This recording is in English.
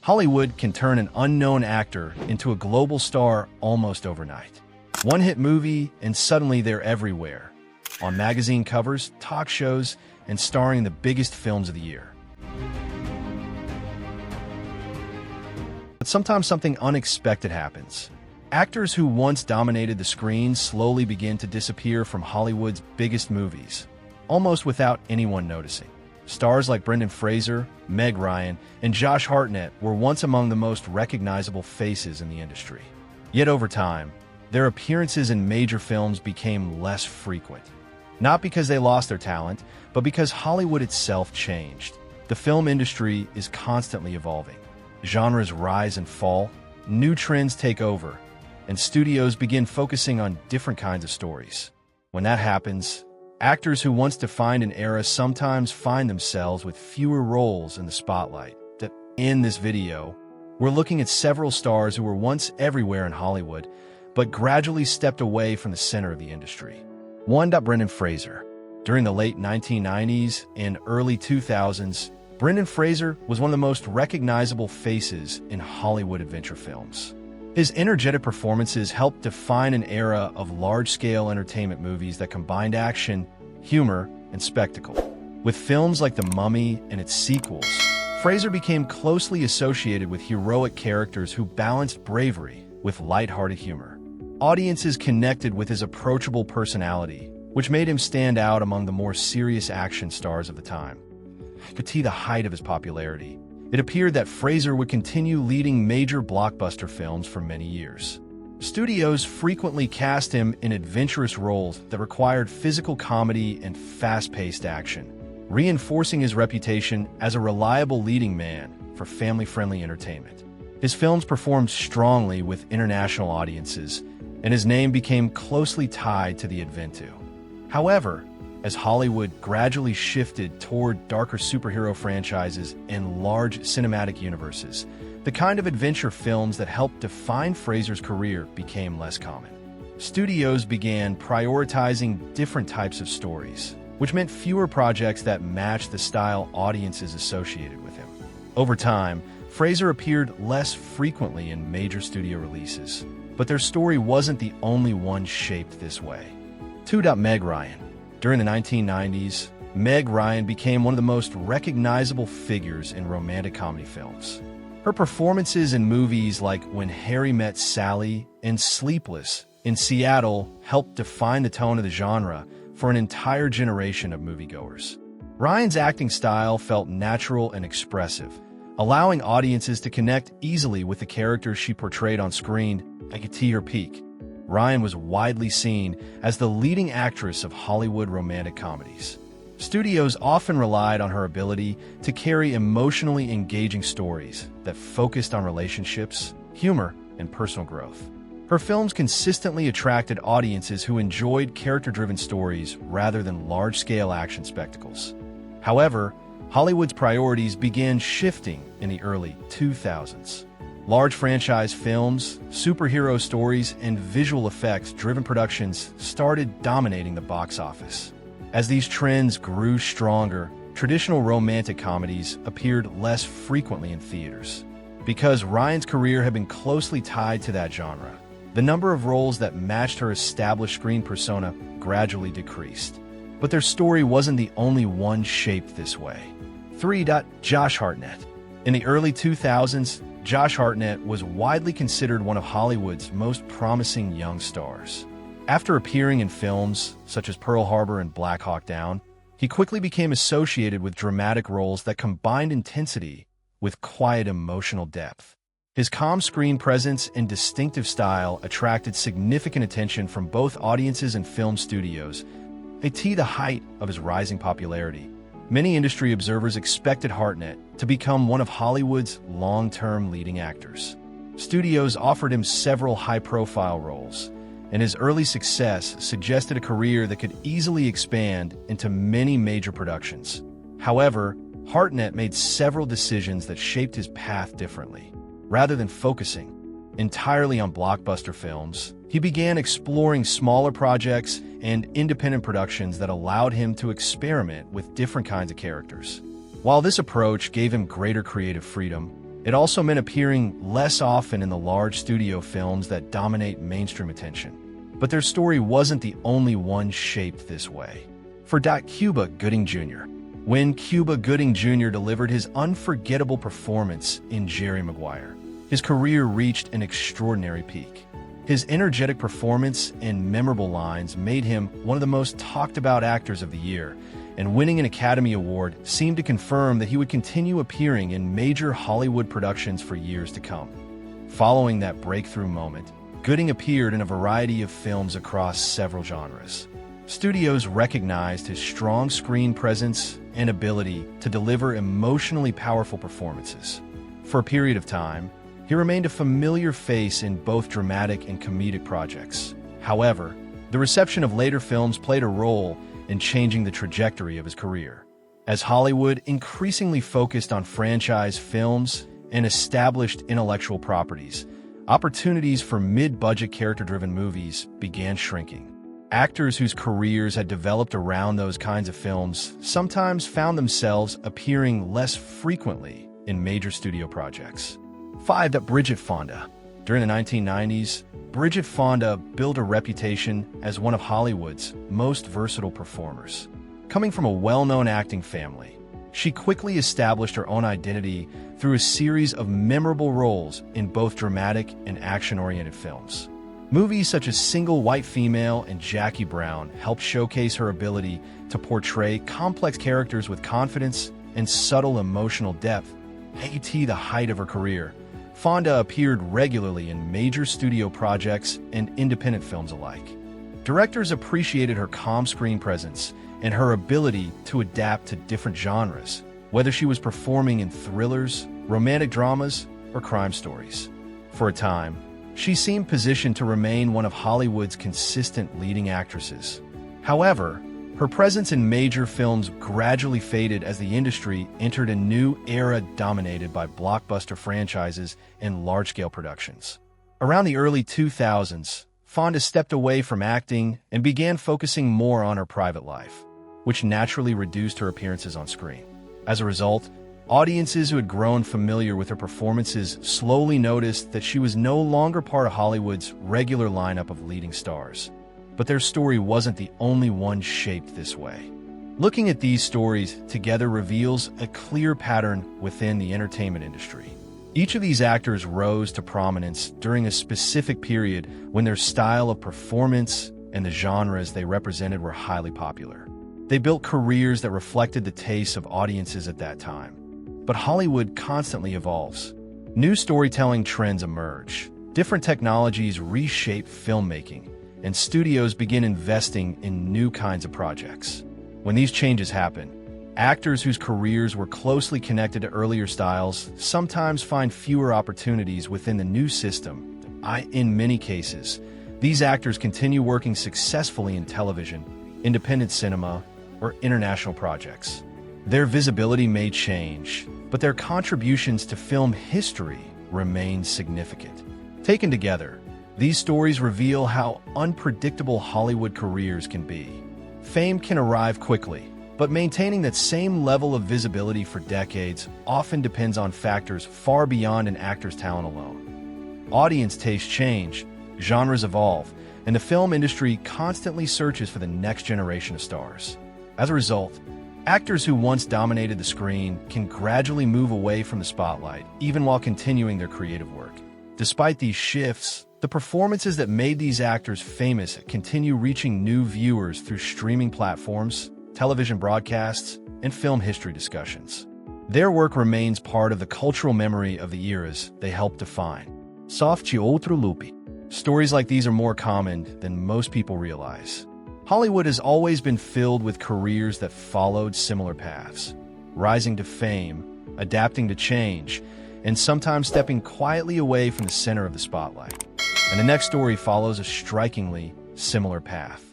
Hollywood can turn an unknown actor into a global star almost overnight. One hit movie, and suddenly they're everywhere, on magazine covers, talk shows, and starring in the biggest films of the year. But sometimes something unexpected happens. Actors who once dominated the screen slowly begin to disappear from Hollywood's biggest movies, almost without anyone noticing. Stars like Brendan Fraser, Meg Ryan, and Josh Hartnett were once among the most recognizable faces in the industry. Yet over time, their appearances in major films became less frequent. Not because they lost their talent, but because Hollywood itself changed. The film industry is constantly evolving. Genres rise and fall, new trends take over, and studios begin focusing on different kinds of stories. When that happens, actors who once defined an era sometimes find themselves with fewer roles in the spotlight. In this video, we're looking at several stars who were once everywhere in Hollywood, but gradually stepped away from the center of the industry. 1. Brendan Fraser. During the late 1990s and early 2000s, Brendan Fraser was one of the most recognizable faces in Hollywood adventure films. His energetic performances helped define an era of large-scale entertainment movies that combined action, humor, and spectacle. With films like The Mummy and its sequels, Fraser became closely associated with heroic characters who balanced bravery with lighthearted humor. Audiences connected with his approachable personality, which made him stand out among the more serious action stars of the time. To see the height of his popularity, it appeared that Fraser would continue leading major blockbuster films for many years. Studios frequently cast him in adventurous roles that required physical comedy and fast-paced action, reinforcing his reputation as a reliable leading man for family-friendly entertainment. His films performed strongly with international audiences, and his name became closely tied to the adventure. However, as Hollywood gradually shifted toward darker superhero franchises and large cinematic universes, the kind of adventure films that helped define Fraser's career became less common. Studios began prioritizing different types of stories, which meant fewer projects that matched the style audiences associated with him. Over time, Fraser appeared less frequently in major studio releases, but their story wasn't the only one shaped this way. 2. Meg Ryan. During the 1990s, Meg Ryan became one of the most recognizable figures in romantic comedy films. Her performances in movies like When Harry Met Sally and Sleepless in Seattle helped define the tone of the genre for an entire generation of moviegoers. Ryan's acting style felt natural and expressive, allowing audiences to connect easily with the characters she portrayed on screen and could see her peak. Ryan was widely seen as the leading actress of Hollywood romantic comedies. Studios often relied on her ability to carry emotionally engaging stories that focused on relationships, humor, and personal growth. Her films consistently attracted audiences who enjoyed character-driven stories rather than large-scale action spectacles. However, Hollywood's priorities began shifting in the early 2000s. Large franchise films, superhero stories, and visual effects-driven productions started dominating the box office. As these trends grew stronger, traditional romantic comedies appeared less frequently in theaters. Because Ryan's career had been closely tied to that genre, the number of roles that matched her established screen persona gradually decreased. But their story wasn't the only one shaped this way. 3. Josh Hartnett. In the early 2000s, Josh Hartnett was widely considered one of Hollywood's most promising young stars. After appearing in films such as Pearl Harbor and Black Hawk Down, he quickly became associated with dramatic roles that combined intensity with quiet emotional depth. His calm screen presence and distinctive style attracted significant attention from both audiences and film studios. At the height of his rising popularity, many industry observers expected Hartnett to become one of Hollywood's long-term leading actors. Studios offered him several high-profile roles, and his early success suggested a career that could easily expand into many major productions. However, Hartnett made several decisions that shaped his path differently. Rather than focusing entirely on blockbuster films, he began exploring smaller projects and independent productions that allowed him to experiment with different kinds of characters. While this approach gave him greater creative freedom, It also meant appearing less often in the large studio films that dominate mainstream attention. But their story wasn't the only one shaped this way. For Cuba Gooding Jr. When Cuba Gooding Jr. delivered his unforgettable performance in Jerry Maguire, his career reached an extraordinary peak. His energetic performance and memorable lines made him one of the most talked-about actors of the year, and winning an Academy Award seemed to confirm that he would continue appearing in major Hollywood productions for years to come. Following that breakthrough moment, Gooding appeared in a variety of films across several genres. Studios recognized his strong screen presence and ability to deliver emotionally powerful performances. For a period of time, he remained a familiar face in both dramatic and comedic projects. However, the reception of later films played a role in changing the trajectory of his career. As Hollywood increasingly focused on franchise films and established intellectual properties, opportunities for mid-budget character-driven movies began shrinking. Actors whose careers had developed around those kinds of films sometimes found themselves appearing less frequently in major studio projects. 5. Bridget Fonda. During the 1990s, Bridget Fonda built a reputation as one of Hollywood's most versatile performers. Coming from a well-known acting family, she quickly established her own identity through a series of memorable roles in both dramatic and action-oriented films. Movies such as Single White Female and Jackie Brown helped showcase her ability to portray complex characters with confidence and subtle emotional depth. At the height of her career, Fonda appeared regularly in major studio projects and independent films alike. Directors appreciated her calm screen presence and her ability to adapt to different genres, whether she was performing in thrillers, romantic dramas, or crime stories. For a time, she seemed positioned to remain one of Hollywood's consistent leading actresses. However, her presence in major films gradually faded as the industry entered a new era dominated by blockbuster franchises and large-scale productions. Around the early 2000s, Fonda stepped away from acting and began focusing more on her private life, which naturally reduced her appearances on screen. As a result, audiences who had grown familiar with her performances slowly noticed that she was no longer part of Hollywood's regular lineup of leading stars. But their story wasn't the only one shaped this way. Looking at these stories together reveals a clear pattern within the entertainment industry. Each of these actors rose to prominence during a specific period when their style of performance and the genres they represented were highly popular. They built careers that reflected the tastes of audiences at that time. But Hollywood constantly evolves. New storytelling trends emerge, different technologies reshape filmmaking, and studios begin investing in new kinds of projects. When these changes happen, actors whose careers were closely connected to earlier styles sometimes find fewer opportunities within the new system. In many cases, these actors continue working successfully in television, independent cinema, or international projects. Their visibility may change, but their contributions to film history remain significant. Taken together, these stories reveal how unpredictable Hollywood careers can be. Fame can arrive quickly, but maintaining that same level of visibility for decades often depends on factors far beyond an actor's talent alone. Audience tastes change, genres evolve, and the film industry constantly searches for the next generation of stars. As a result, actors who once dominated the screen can gradually move away from the spotlight, even while continuing their creative work. Despite these shifts, the performances that made these actors famous continue reaching new viewers through streaming platforms, television broadcasts, and film history discussions. Their work remains part of the cultural memory of the eras they helped define. Stories like these are more common than most people realize. Hollywood has always been filled with careers that followed similar paths, rising to fame, adapting to change, and sometimes stepping quietly away from the center of the spotlight. And the next story follows a strikingly similar path.